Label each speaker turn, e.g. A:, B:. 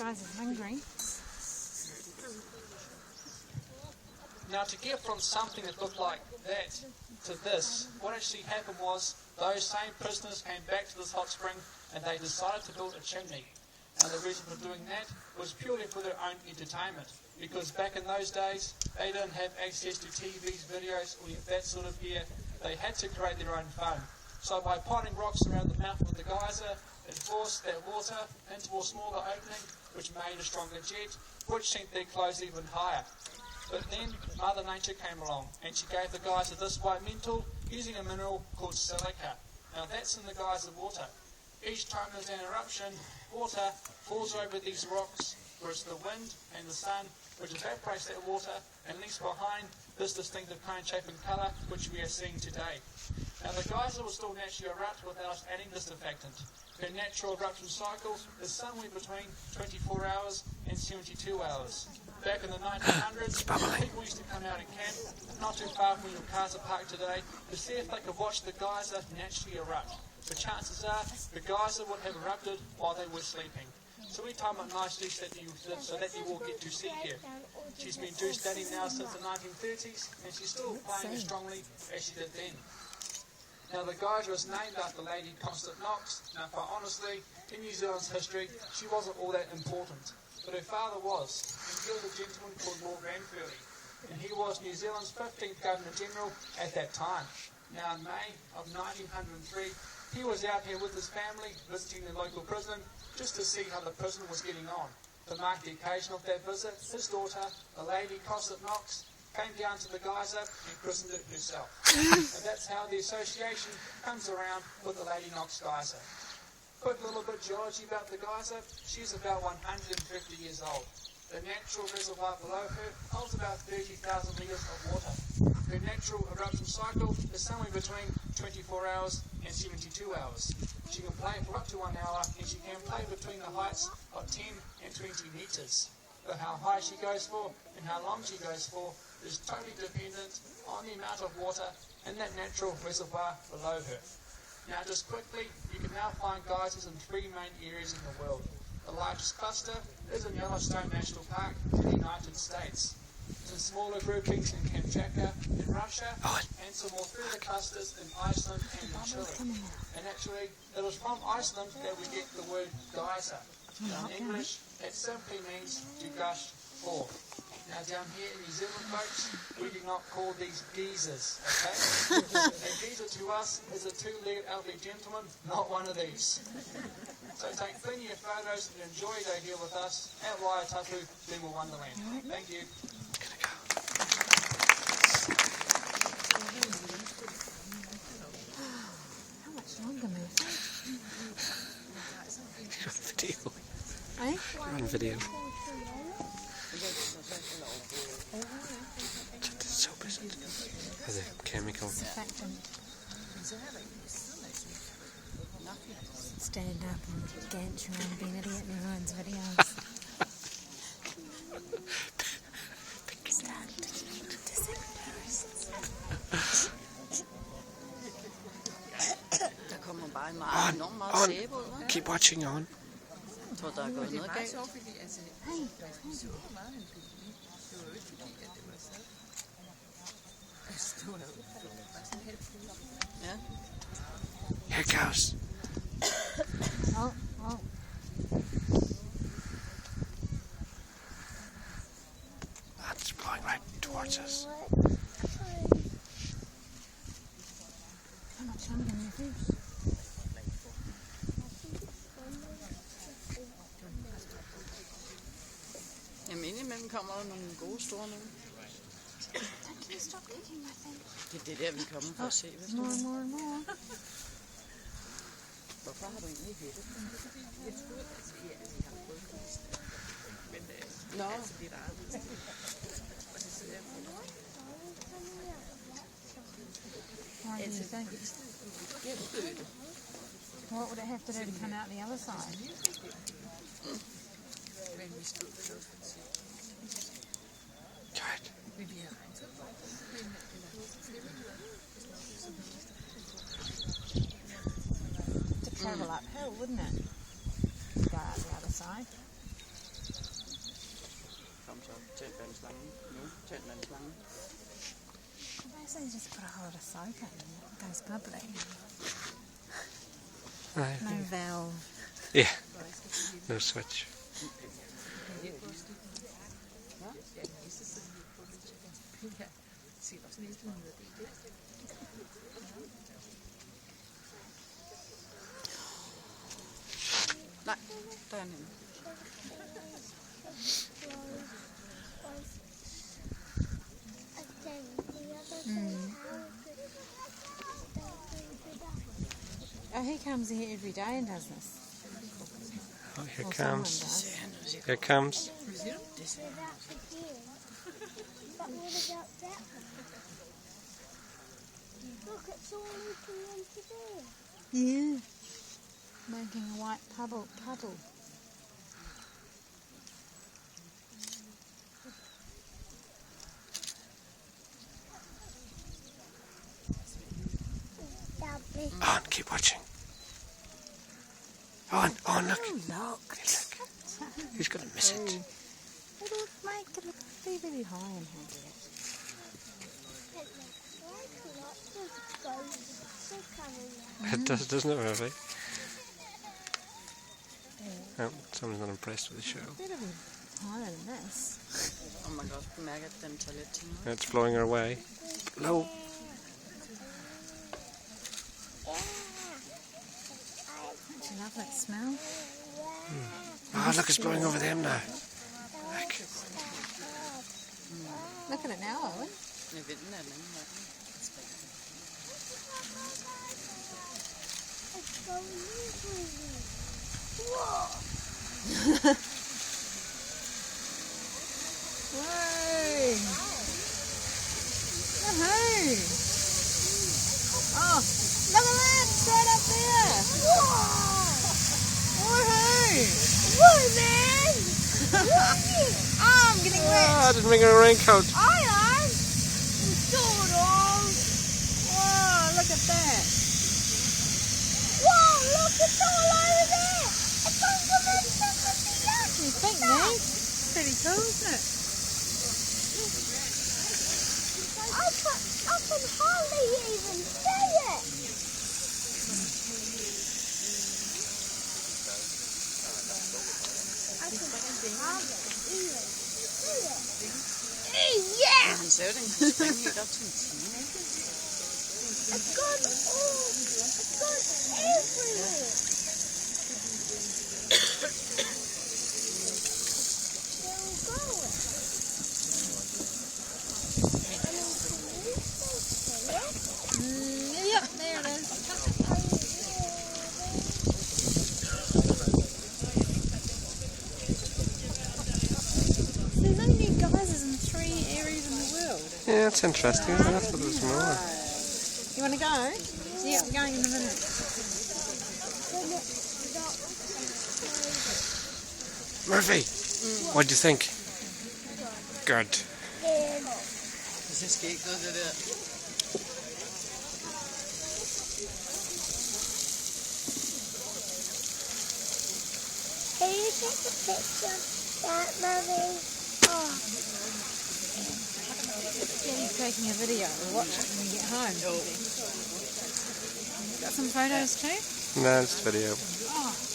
A: geyser's lingering.
B: Now, to get from something that looked like that to this, what actually happened was those same prisoners came back to this hot spring and they decided to build a chimney. And the reason for doing that was purely for their own entertainment, because back in those days they didn't have access to TVs, videos, or that sort of gear. They had to create their own fun. So by potting rocks around the mouth of the geyser, it forced that water into a smaller opening, which made a stronger jet, which sent their clothes even higher. But then Mother Nature came along and she gave the geyser this white mantle using a mineral called silica. Now that's in the geyser water. Each time there's an eruption, water falls over these rocks, where it's the wind and the sun which evaporates that water and leaves behind this distinctive cone shape and colour which we are seeing today. Now the geyser will still naturally erupt without us adding this surfactant. Her natural eruption cycle is somewhere between 24 hours and 72 hours. Back in the 1900s, people used to come out and camp, not too far from your cars are parked today, to see if they could watch the geyser naturally erupt. The chances are the geyser would have erupted while they were sleeping. So we time it nicely so that you all get to see here. She's been dew studying now since the 1930s, and she's still playing as strongly as she did then. Now the geyser is named after Lady Knox. Now quite honestly, in New Zealand's history, she wasn't all that important. But her father was, and he was a gentleman called Lord Ranfurly, and he was New Zealand's 15th Governor-General at that time. Now in May of 1903, he was out here with his family, visiting the local prison, just to see how the prison was getting on. To mark the occasion of that visit, his daughter, the Lady Knox, came down to the geyser and christened it herself. And that's how the association comes around with the Lady Knox Geyser. Quick little bit of geology about the geyser. She's about 150 years old. The natural reservoir below her holds about 30,000 litres of water. Her natural eruption cycle is somewhere between 24 hours and 72 hours. She can play for up to 1 hour, and she can play between the heights of 10 and 20 metres. But how high she goes for and how long she goes for is totally dependent on the amount of water in that natural reservoir below her. Now just quickly, you can now find geysers in 3 main areas in the world. The largest cluster is in Yellowstone National Park in the United States. Some smaller groupings in Kamchatka in Russia, and some more further clusters in Iceland and in Chile. And actually, it was from Iceland that we get the word geyser. Now in English, it simply means to gush forth. Now down here in New Zealand, folks, we do not call these geezers, okay? A geezer to us is a 2-legged elderly gentleman, not one of these. So take plenty of photos and enjoy your day here with us at Waiotapu, Thermal Wonderland. Thank you.
A: How much longer, Matthew?
C: You're on video. So busy. Has a chemical.
A: Stand up and dance around being an idiot in everyone's videos.
C: On. Keep watching on.
D: Jeg tror, der er gået noget galt. Ja.
C: Here it goes.
A: Oh.
C: That's blowing right towards us.
A: How much longer, Matthew?
D: Jamen indimellem kommer der nogle gode store nogle.
A: Don't you stop kicking my thing.
D: Det er det der, vi kommer for at se.
A: More.
D: Hvorfor har du egentlig hættet? Jeg troede, altså, ja, jeg har prøvet det. Men altså, det er der aldrig. Og så sidder jeg på.
A: What do you think? What would it have to do to come out the other side?
C: Good.
A: To travel uphill, wouldn't it? Go out the other side.
D: så tænd vandslangen. Nu, tænd vandslangen.
A: Basically just put a whole lot of soap in and it goes bubbly.
C: Right.
A: No valve.
C: Yeah. No switch.
D: Nej, der er den.
A: Oh, he comes here every day and does this.
C: Oh, here
A: Or
C: comes.
A: someone does.
C: Here comes.
E: But what about that one? Look, it's all open into there.
A: Yeah. Making a white puddle.
E: Lovely.
C: On, keep watching. On, look.
A: Oh, look.
C: He's gonna miss it.
A: It'll make it look really high and heavy.
E: It looks like lots of ghosts are coming out.
C: It does, doesn't it, Murphy? Oh, someone's not impressed with the show.
A: It'll be higher than this.
D: Og man kan også bemærke, at den tager lidt til nu.
C: It's blowing her away. Low.
A: Don't you love that smell?
C: Oh, look, it's blowing over them now. Look.
A: Look at it now, Owen.
D: I vinden er den anden vej.
E: It's going everywhere. Whoa!
A: Whoa! Woohoo! Oh, look at that! Straight up there! Woohoo!
E: Whoa, man!
A: Oh, I'm getting wet!
C: Oh, I didn't bring her a raincoat.
A: I am! Sort of! Whoa, look at that!
E: Whoa, look, it's all over there! It's all coming from the
A: You think, mate? Pretty cool, isn't it?
E: I can hardly even see it! I can hardly even see it! Yeah!
D: Men han sagde jo, den kunne springe helt op til en time.
E: It's gone everywhere!
A: Yep, there it is. There's only geysers in 3 areas in the world.
C: Yeah, it's interesting, isn't it? I thought there was more.
A: You want to go? Yeah, we're going in a minute.
C: Murphy, what do you think? Good.
D: Det ser skægt ud, det der.
E: Can you take a picture of that, Mummy? Oh.
A: Jenny's taking a video. We'll watch it when we get home. Got some photos too?
C: No, it's video.
A: Oh,